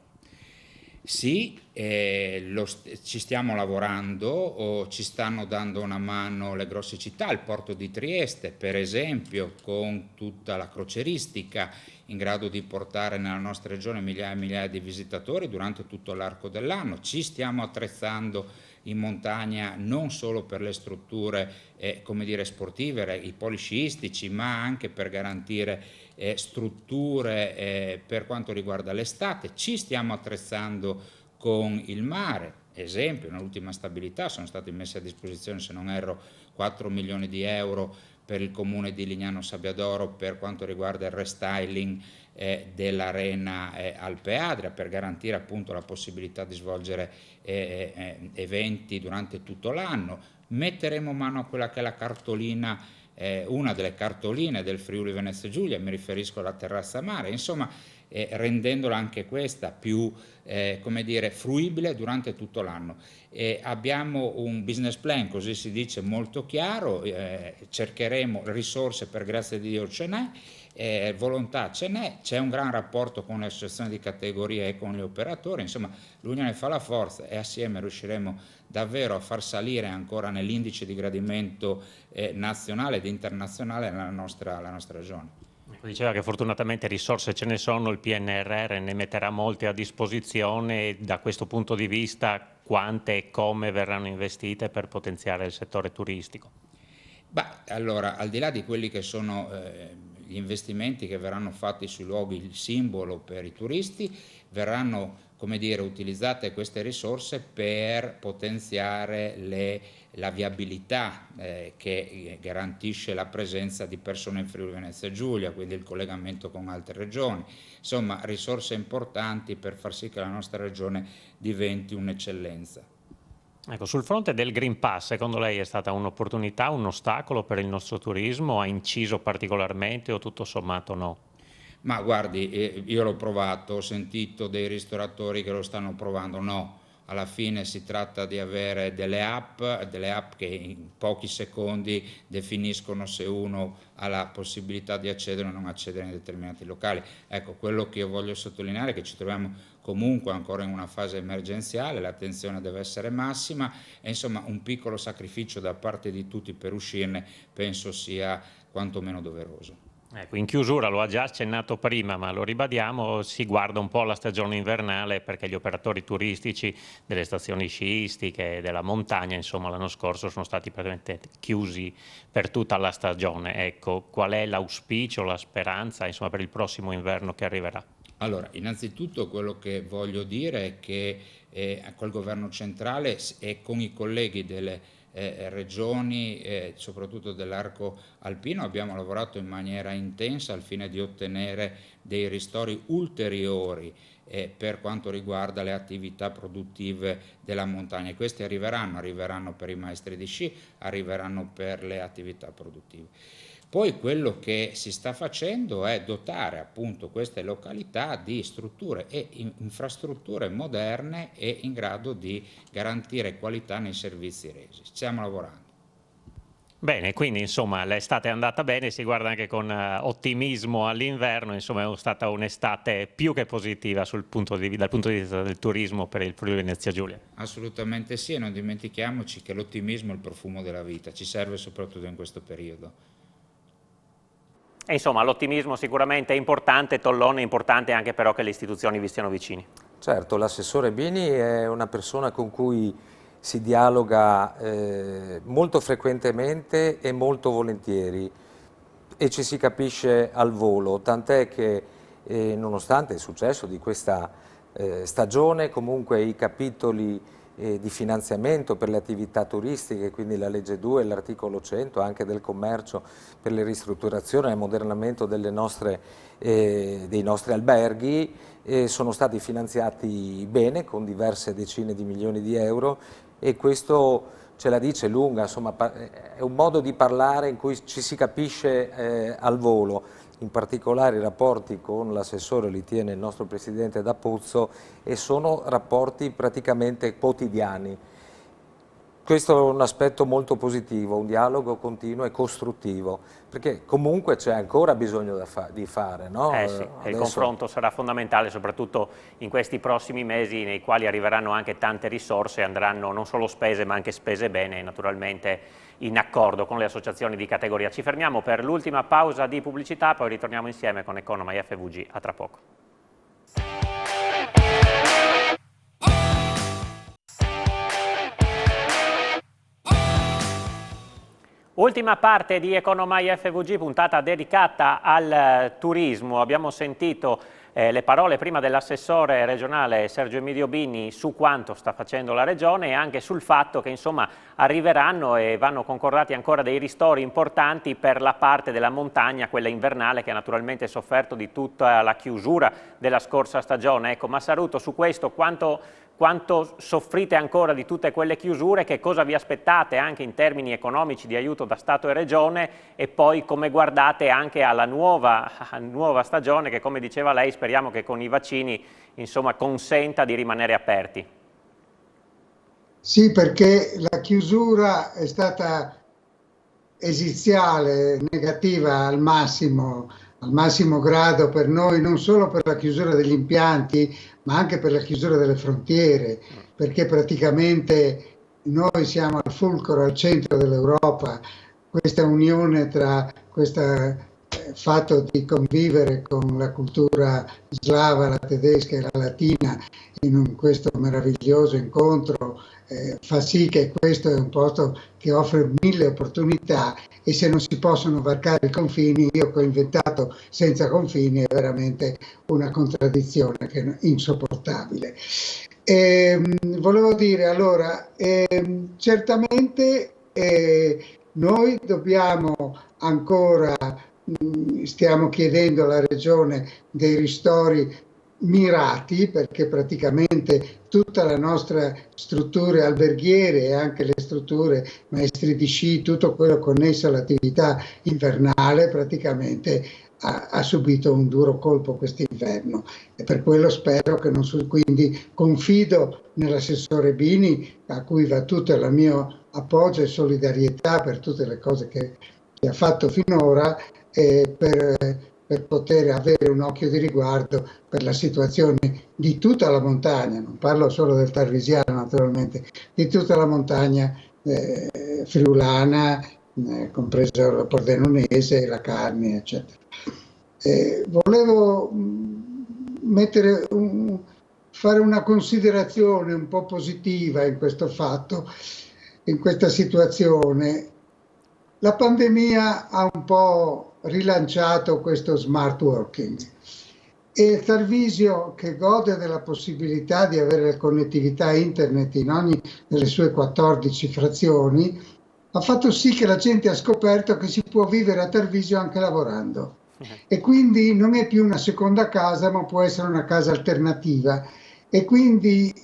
Sì, ci stiamo lavorando, ci stanno dando una mano le grosse città, il porto di Trieste per esempio, con tutta la crocieristica in grado di portare nella nostra regione migliaia e migliaia di visitatori durante tutto l'arco dell'anno. Ci stiamo attrezzando in montagna non solo per le strutture come dire, sportive, i poli sciistici, ma anche per garantire strutture per quanto riguarda l'estate. Ci stiamo attrezzando con il mare, esempio, nell'ultima stabilità sono stati messi a disposizione, se non erro, 4 milioni di euro per il comune di Lignano Sabbiadoro per quanto riguarda il restyling dell'arena Alpe Adria, per garantire appunto la possibilità di svolgere eventi durante tutto l'anno. Metteremo mano a quella che è la cartolina, una delle cartoline del Friuli Venezia Giulia, mi riferisco alla terrazza mare, insomma rendendola anche questa più come dire, fruibile durante tutto l'anno. Abbiamo un business plan, così si dice, molto chiaro, cercheremo risorse, per grazia di Dio ce n'è, volontà ce n'è, c'è un gran rapporto con le associazioni di categoria e con gli operatori, insomma l'unione fa la forza e assieme riusciremo davvero a far salire ancora nell'indice di gradimento nazionale ed internazionale la nostra regione. Diceva che fortunatamente risorse ce ne sono, il PNRR ne metterà molte a disposizione, da questo punto di vista quante e come verranno investite per potenziare il settore turistico? Allora, al di là di quelli che sono gli investimenti che verranno fatti sui luoghi simbolo per i turisti, verranno, come dire, utilizzate queste risorse per potenziare la viabilità che garantisce la presenza di persone in Friuli Venezia Giulia, quindi il collegamento con altre regioni. Insomma, risorse importanti per far sì che la nostra regione diventi un'eccellenza. Ecco, sul fronte del Green Pass, secondo lei è stata un'opportunità, un ostacolo per il nostro turismo? Ha inciso particolarmente o tutto sommato no? Ma guardi, io l'ho provato, ho sentito dei ristoratori che lo stanno provando, no. Alla fine si tratta di avere delle app che in pochi secondi definiscono se uno ha la possibilità di accedere o non accedere in determinati locali. Ecco, quello che io voglio sottolineare è che ci troviamo comunque ancora in una fase emergenziale, l'attenzione deve essere massima e insomma un piccolo sacrificio da parte di tutti per uscirne penso sia quantomeno doveroso. Ecco, in chiusura, lo ha già accennato prima, ma lo ribadiamo, si guarda un po' la stagione invernale perché gli operatori turistici delle stazioni sciistiche, della montagna, insomma, l'anno scorso sono stati praticamente chiusi per tutta la stagione. Ecco, qual è l'auspicio, la speranza, insomma, per il prossimo inverno che arriverà? Allora, innanzitutto quello che voglio dire è che col governo centrale e con i colleghi delle regioni, soprattutto dell'arco alpino, abbiamo lavorato in maniera intensa al fine di ottenere dei ristori ulteriori per quanto riguarda le attività produttive della montagna. E questi arriveranno per i maestri di sci, arriveranno per le attività produttive. Poi quello che si sta facendo è dotare appunto queste località di strutture e infrastrutture moderne e in grado di garantire qualità nei servizi resi. Stiamo lavorando. Bene, quindi insomma l'estate è andata bene, si guarda anche con ottimismo all'inverno, insomma è stata un'estate più che positiva dal punto di vista del turismo per il Friuli Venezia Giulia. Assolutamente sì, e non dimentichiamoci che l'ottimismo è il profumo della vita, ci serve soprattutto in questo periodo. E insomma l'ottimismo sicuramente è importante, Tollone è importante anche però che le istituzioni vi stiano vicini. Certo, l'assessore Bini è una persona con cui si dialoga molto frequentemente e molto volentieri e ci si capisce al volo, tant'è che nonostante il successo di questa stagione, comunque i capitoli di finanziamento per le attività turistiche, quindi la legge 2 e l'articolo 100 anche del commercio per le ristrutturazioni e l'ammodernamento dei nostri alberghi sono stati finanziati bene con diverse decine di milioni di euro e questo ce la dice lunga, insomma è un modo di parlare in cui ci si capisce al volo. In particolare i rapporti con l'assessore li tiene il nostro presidente D'Apuzzo e sono rapporti praticamente quotidiani. Questo è un aspetto molto positivo, un dialogo continuo e costruttivo, perché comunque c'è ancora bisogno di fare, no? Sì, il confronto sarà fondamentale, soprattutto in questi prossimi mesi nei quali arriveranno anche tante risorse, andranno non solo spese ma anche spese bene, naturalmente in accordo con le associazioni di categoria. Ci fermiamo per l'ultima pausa di pubblicità, poi ritorniamo insieme con Economy FVG. A tra poco. Ultima parte di Economy FVG, puntata dedicata al turismo. Abbiamo sentito le parole prima dell'assessore regionale Sergio Emidio Bini su quanto sta facendo la regione e anche sul fatto che insomma arriveranno e vanno concordati ancora dei ristori importanti per la parte della montagna, quella invernale, che ha naturalmente sofferto di tutta la chiusura della scorsa stagione. Ecco, Massaruto, su questo quanto soffrite ancora di tutte quelle chiusure, che cosa vi aspettate anche in termini economici di aiuto da Stato e Regione e poi come guardate anche alla nuova stagione che, come diceva lei, speriamo che con i vaccini insomma consenta di rimanere aperti. Sì, perché la chiusura è stata esiziale, negativa al massimo grado per noi, non solo per la chiusura degli impianti, ma anche per la chiusura delle frontiere, perché praticamente noi siamo al fulcro, al centro dell'Europa, questa unione tra questa fatto di convivere con la cultura slava, la tedesca e la latina in questo meraviglioso incontro fa sì che questo è un posto che offre 1000 opportunità, e se non si possono varcare i confini, io che ho inventato senza confini, è veramente una contraddizione che è insopportabile. Volevo dire, allora, certamente noi dobbiamo ancora, stiamo chiedendo alla Regione dei ristori mirati, perché praticamente tutta la nostra strutture alberghiere e anche le strutture maestri di sci, tutto quello connesso all'attività invernale praticamente ha subito un duro colpo quest'inverno, e per quello spero che non quindi confido nell'assessore Bini, a cui va tutto il mio appoggio e solidarietà per tutte le cose che ha fatto finora, per poter avere un occhio di riguardo per la situazione di tutta la montagna, non parlo solo del Tarvisiano naturalmente, di tutta la montagna friulana, compreso la Pordenonese, la Carni, eccetera. Volevo fare una considerazione un po' positiva in questo fatto, in questa situazione. La pandemia ha un po' rilanciato questo smart working, e il Tarvisio, che gode della possibilità di avere la connettività internet in ogni delle sue 14 frazioni, ha fatto sì che la gente ha scoperto che si può vivere a Tarvisio anche lavorando, e quindi non è più una seconda casa, ma può essere una casa alternativa. E quindi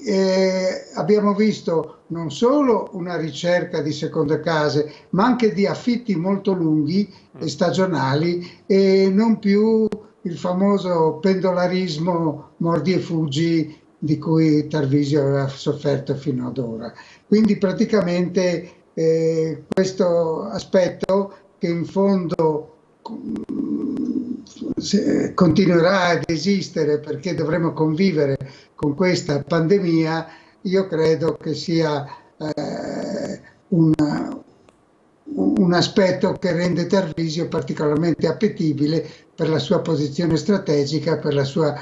abbiamo visto non solo una ricerca di seconde case, ma anche di affitti molto lunghi e stagionali, e non più il famoso pendolarismo mordi e fuggi di cui Tarvisio aveva sofferto fino ad ora. Quindi praticamente questo aspetto, che in fondo continuerà ad esistere perché dovremo convivere con questa pandemia, io credo che sia un aspetto che rende Tarvisio particolarmente appetibile per la sua posizione strategica, per la sua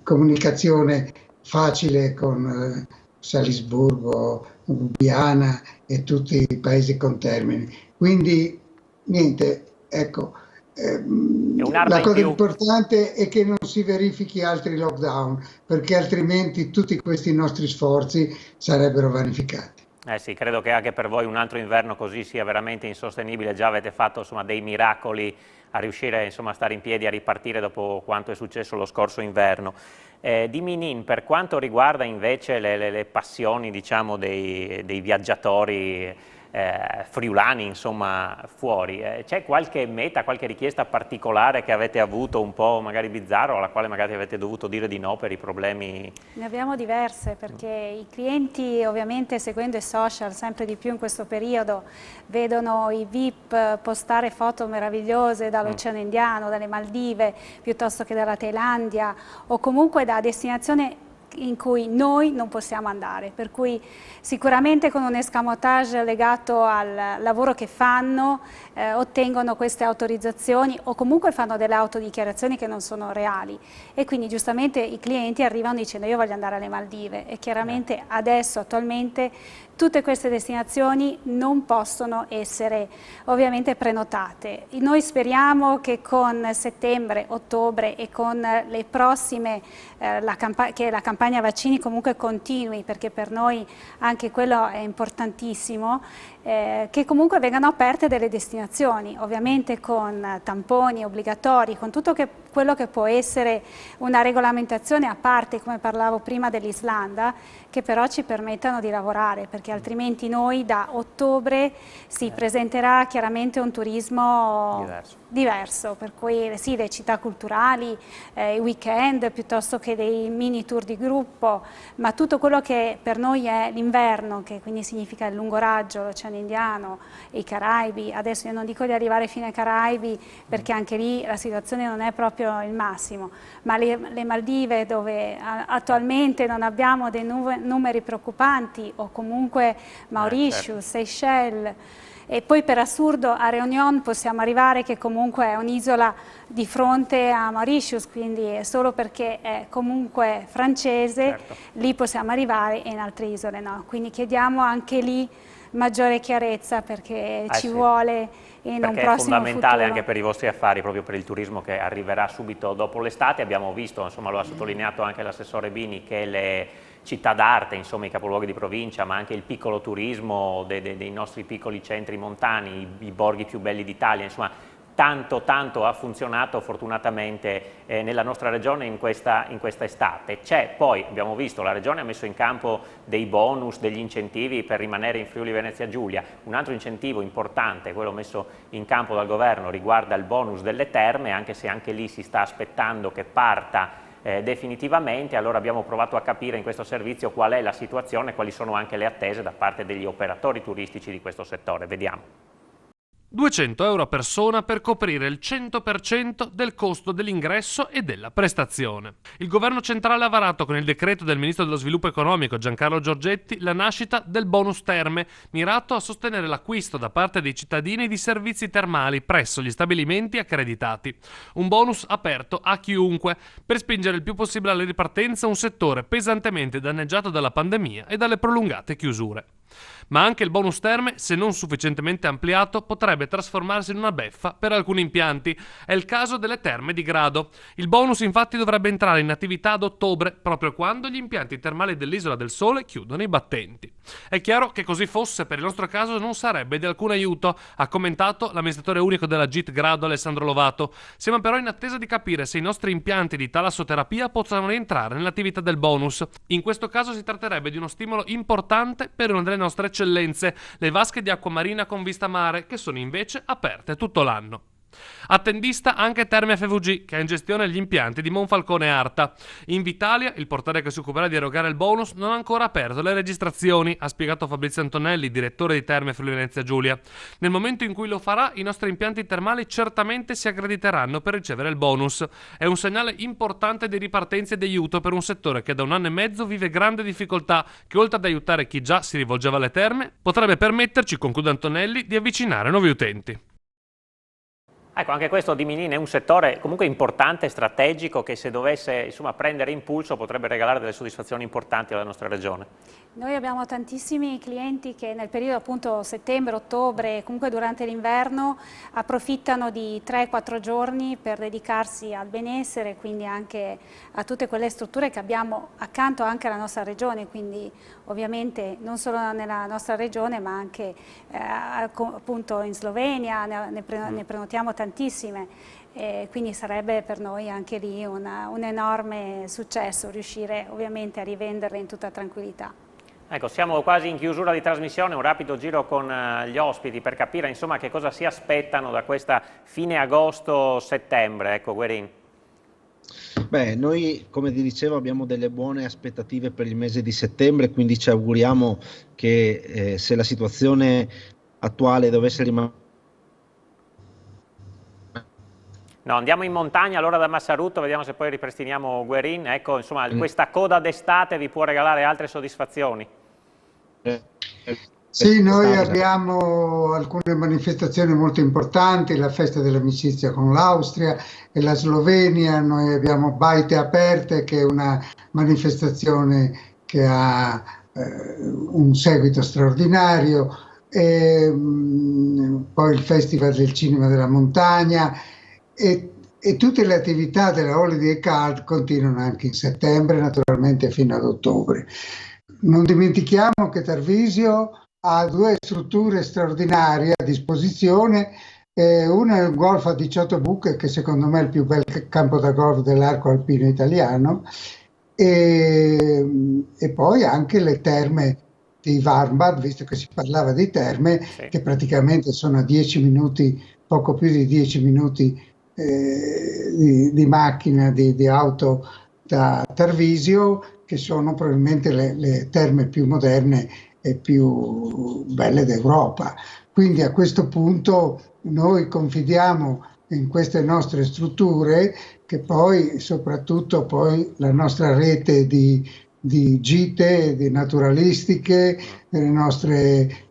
comunicazione facile con Salisburgo, Lubiana e tutti i paesi contermini. Quindi niente, ecco, la cosa importante è che non si verifichi altri lockdown, perché altrimenti tutti questi nostri sforzi sarebbero vanificati. Sì, credo che anche per voi un altro inverno così sia veramente insostenibile. Già avete fatto insomma dei miracoli a riuscire insomma a stare in piedi, a ripartire dopo quanto è successo lo scorso inverno. Di Minin, per quanto riguarda invece le passioni, diciamo, dei viaggiatori friulani, insomma, fuori, c'è qualche meta, qualche richiesta particolare che avete avuto un po' magari bizzarro, alla quale magari avete dovuto dire di no per i problemi? Ne abbiamo diverse, perché i clienti, ovviamente seguendo i social sempre di più in questo periodo, vedono i VIP postare foto meravigliose dall'Oceano Indiano, dalle Maldive, piuttosto che dalla Thailandia, o comunque da destinazioni in cui noi non possiamo andare, per cui sicuramente con un escamotage legato al lavoro che fanno ottengono queste autorizzazioni, o comunque fanno delle autodichiarazioni che non sono reali, e quindi giustamente i clienti arrivano dicendo io voglio andare alle Maldive, e chiaramente adesso attualmente tutte queste destinazioni non possono essere ovviamente prenotate. Noi speriamo che con settembre, ottobre e con le prossime, che la campagna vaccini comunque continui, perché per noi anche quello è importantissimo, che comunque vengano aperte delle destinazioni, ovviamente con tamponi obbligatori, con tutto quello che può essere una regolamentazione a parte, come parlavo prima dell'Islanda, che però ci permettano di lavorare, perché altrimenti noi da ottobre si presenterà chiaramente un turismo diverso, per cui sì, le città culturali, i weekend piuttosto che dei mini tour di gruppo, ma tutto quello che per noi è l'inverno, che quindi significa il lungo raggio, l'Oceano Indiano, i Caraibi. Adesso io non dico di arrivare fino ai Caraibi, perché anche lì la situazione non è proprio il massimo, ma le Maldive, dove attualmente non abbiamo dei numeri preoccupanti, o comunque Mauritius, Seychelles, E poi per assurdo a Réunion possiamo arrivare, che comunque è un'isola di fronte a Mauritius, quindi solo perché è comunque francese, certo, lì possiamo arrivare e in altre isole no. Quindi chiediamo anche lì maggiore chiarezza, perché ci vuole in un prossimo futuro. È fondamentale anche per i vostri affari, proprio per il turismo che arriverà subito dopo l'estate. Abbiamo visto, insomma, lo ha sottolineato anche l'assessore Bini, che le città d'arte, insomma i capoluoghi di provincia, ma anche il piccolo turismo dei nostri piccoli centri montani, i borghi più belli d'Italia, insomma tanto ha funzionato fortunatamente nella nostra regione in questa estate. Poi abbiamo visto, la regione ha messo in campo dei bonus, degli incentivi per rimanere in Friuli Venezia Giulia. Un altro incentivo importante, quello messo in campo dal governo, riguarda il bonus delle terme, anche se anche lì si sta aspettando che parta definitivamente. Allora abbiamo provato a capire in questo servizio qual è la situazione, quali sono anche le attese da parte degli operatori turistici di questo settore. Vediamo. 200 euro a persona per coprire il 100% del costo dell'ingresso e della prestazione. Il governo centrale ha varato con il decreto del ministro dello sviluppo economico Giancarlo Giorgetti la nascita del bonus terme, mirato a sostenere l'acquisto da parte dei cittadini di servizi termali presso gli stabilimenti accreditati. Un bonus aperto a chiunque per spingere il più possibile alla ripartenza un settore pesantemente danneggiato dalla pandemia e dalle prolungate chiusure. Ma anche il bonus terme, se non sufficientemente ampliato, potrebbe trasformarsi in una beffa per alcuni impianti. È il caso delle terme di Grado. Il bonus infatti dovrebbe entrare in attività ad ottobre, proprio quando gli impianti termali dell'Isola del Sole chiudono i battenti. È chiaro che così fosse, per il nostro caso non sarebbe di alcun aiuto, ha commentato l'amministratore unico della GIT Grado Alessandro Lovato. Siamo però in attesa di capire se i nostri impianti di talassoterapia possano rientrare nell'attività del bonus. In questo caso si tratterebbe di uno stimolo importante per una delle nostre eccellenze, le vasche di acqua marina con vista mare, che sono invece aperte tutto l'anno. Attendista anche Terme FVG, che ha in gestione gli impianti di Monfalcone e Arta. Invitalia, il portale che si occuperà di erogare il bonus, non ha ancora aperto le registrazioni, ha spiegato Fabrizio Antonelli, direttore di Terme Friuli Venezia Giulia. Nel momento in cui lo farà, i nostri impianti termali certamente si accrediteranno per ricevere il bonus. È un segnale importante di ripartenza e di aiuto per un settore che da 1 anno e mezzo vive grande difficoltà, che oltre ad aiutare chi già si rivolgeva alle terme, potrebbe permetterci, conclude Antonelli, di avvicinare nuovi utenti. Ecco, anche questo di Minini è un settore comunque importante, strategico, che se dovesse prendere impulso potrebbe regalare delle soddisfazioni importanti alla nostra regione. Noi abbiamo tantissimi clienti che nel periodo appunto settembre-ottobre, comunque durante l'inverno, approfittano di 3-4 giorni per dedicarsi al benessere, quindi anche a tutte quelle strutture che abbiamo accanto anche alla nostra regione, quindi ovviamente non solo nella nostra regione ma anche appunto in Slovenia, ne prenotiamo tantissime. Quindi sarebbe per noi anche lì un enorme successo riuscire ovviamente a rivenderle in tutta tranquillità. Ecco, siamo quasi in chiusura di trasmissione, un rapido giro con gli ospiti per capire insomma che cosa si aspettano da questa fine agosto-settembre. Ecco, Guerin. Beh, noi come ti dicevo abbiamo delle buone aspettative per il mese di settembre, quindi ci auguriamo che se la situazione attuale dovesse rimanere... No, andiamo in montagna allora da Massarutto, vediamo se poi ripristiniamo Guerin. Ecco, insomma, questa coda d'estate vi può regalare altre soddisfazioni. Sì, noi abbiamo alcune manifestazioni molto importanti, la festa dell'amicizia con l'Austria e la Slovenia, noi abbiamo Baite Aperte, che è una manifestazione che ha un seguito straordinario, e poi il Festival del Cinema della Montagna. E tutte le attività della Holiday Card continuano anche in settembre, naturalmente fino ad ottobre. Non dimentichiamo che Tarvisio ha 2 strutture straordinarie a disposizione, una è un golf a 18 buche, che secondo me è il più bel campo da golf dell'arco alpino italiano, e poi anche le terme di Warmbad, visto che si parlava di terme, sì, che praticamente sono a 10 minuti, poco più di 10 minuti di macchina, di auto da Tarvisio, che sono probabilmente le terme più moderne e più belle d'Europa. Quindi a questo punto noi confidiamo in queste nostre strutture, che poi soprattutto poi la nostra rete di di gite, di naturalistiche, delle nostre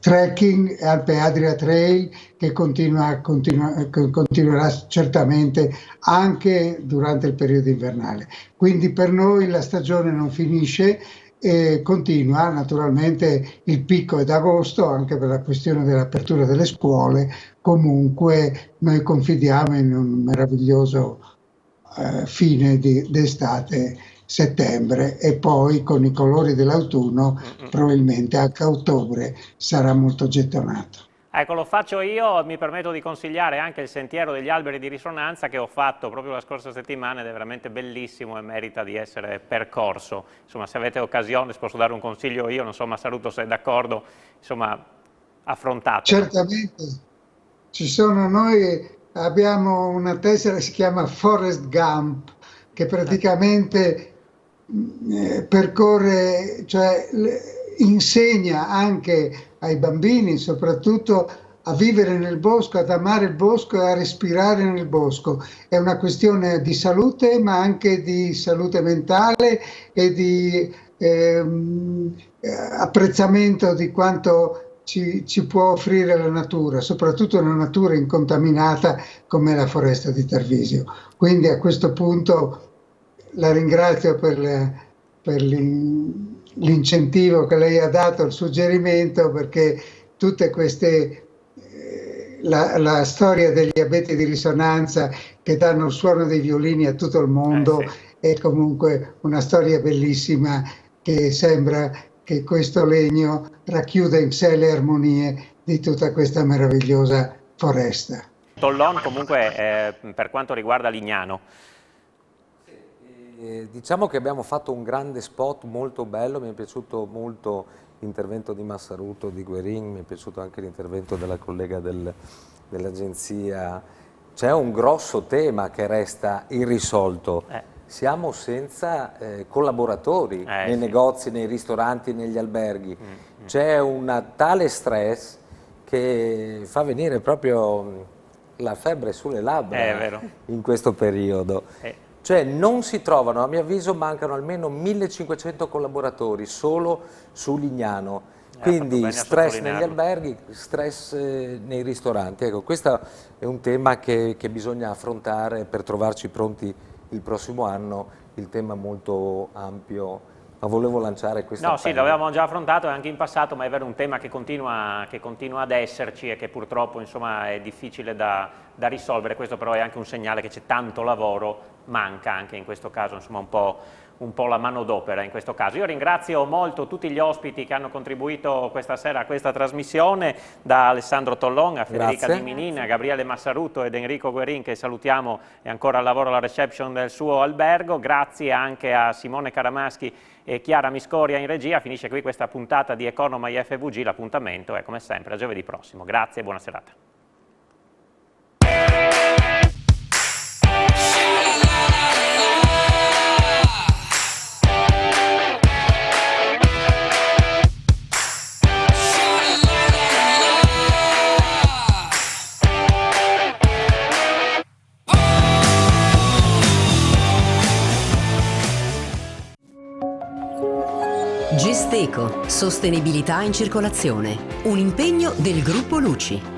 trekking, Alpe Adria Trail, che continuerà certamente anche durante il periodo invernale. Quindi per noi la stagione non finisce e continua. Naturalmente il picco è d'agosto, anche per la questione dell'apertura delle scuole. Comunque noi confidiamo in un meraviglioso fine d'estate, settembre, e poi con i colori dell'autunno probabilmente anche a ottobre sarà molto gettonato. Ecco, lo faccio io, mi permetto di consigliare anche il Sentiero degli Alberi di Risonanza, che ho fatto proprio la scorsa settimana ed è veramente bellissimo e merita di essere percorso. Insomma, se avete occasione, se posso dare un consiglio io, non so, Massaruto, se è d'accordo, insomma, affrontatelo. Certamente, noi abbiamo una tessera che si chiama Forrest Gump, che praticamente percorre, cioè insegna anche ai bambini soprattutto a vivere nel bosco, ad amare il bosco e a respirare nel bosco. È una questione di salute, ma anche di salute mentale e di apprezzamento di quanto ci può offrire la natura, soprattutto una natura incontaminata come la foresta di Tarvisio. Quindi a questo punto la ringrazio per l'incentivo che lei ha dato, il suggerimento, perché tutte queste, la storia degli abeti di risonanza che danno il suono dei violini a tutto il mondo, sì, è comunque una storia bellissima, che sembra che questo legno racchiuda in sé le armonie di tutta questa meravigliosa foresta. Tollon comunque per quanto riguarda Lignano. Diciamo che abbiamo fatto un grande spot molto bello, mi è piaciuto molto l'intervento di Massaruto, di Guerin, mi è piaciuto anche l'intervento della collega dell'agenzia. C'è un grosso tema che resta irrisolto. Siamo senza collaboratori nei negozi, nei ristoranti, negli alberghi. C'è un tale stress che fa venire proprio la febbre sulle labbra in questo periodo. Cioè non si trovano, a mio avviso mancano almeno 1500 collaboratori solo su Lignano, quindi stress negli alberghi, stress nei ristoranti. Ecco, questo è un tema che bisogna affrontare per trovarci pronti il prossimo anno, il tema molto ampio, ma volevo lanciare questo appello. Sì, l'avevamo già affrontato anche in passato, ma è vero, un tema che continua ad esserci e che purtroppo insomma è difficile da risolvere. Questo però è anche un segnale che c'è tanto lavoro, manca anche in questo caso insomma un po' la manodopera in questo caso. Io ringrazio molto tutti gli ospiti che hanno contribuito questa sera a questa trasmissione, da Alessandro Tollon a Federica Di Minin, a Gabriele Massaruto ed Enrico Guerin, che salutiamo, è ancora al lavoro alla reception del suo albergo. Grazie anche a Simone Caramaschi e Chiara Miscoria in regia. Finisce qui questa puntata di Economai FVG, l'appuntamento è come sempre a giovedì prossimo. Grazie e buona serata. Gesteco, sostenibilità in circolazione, un impegno del gruppo Luci.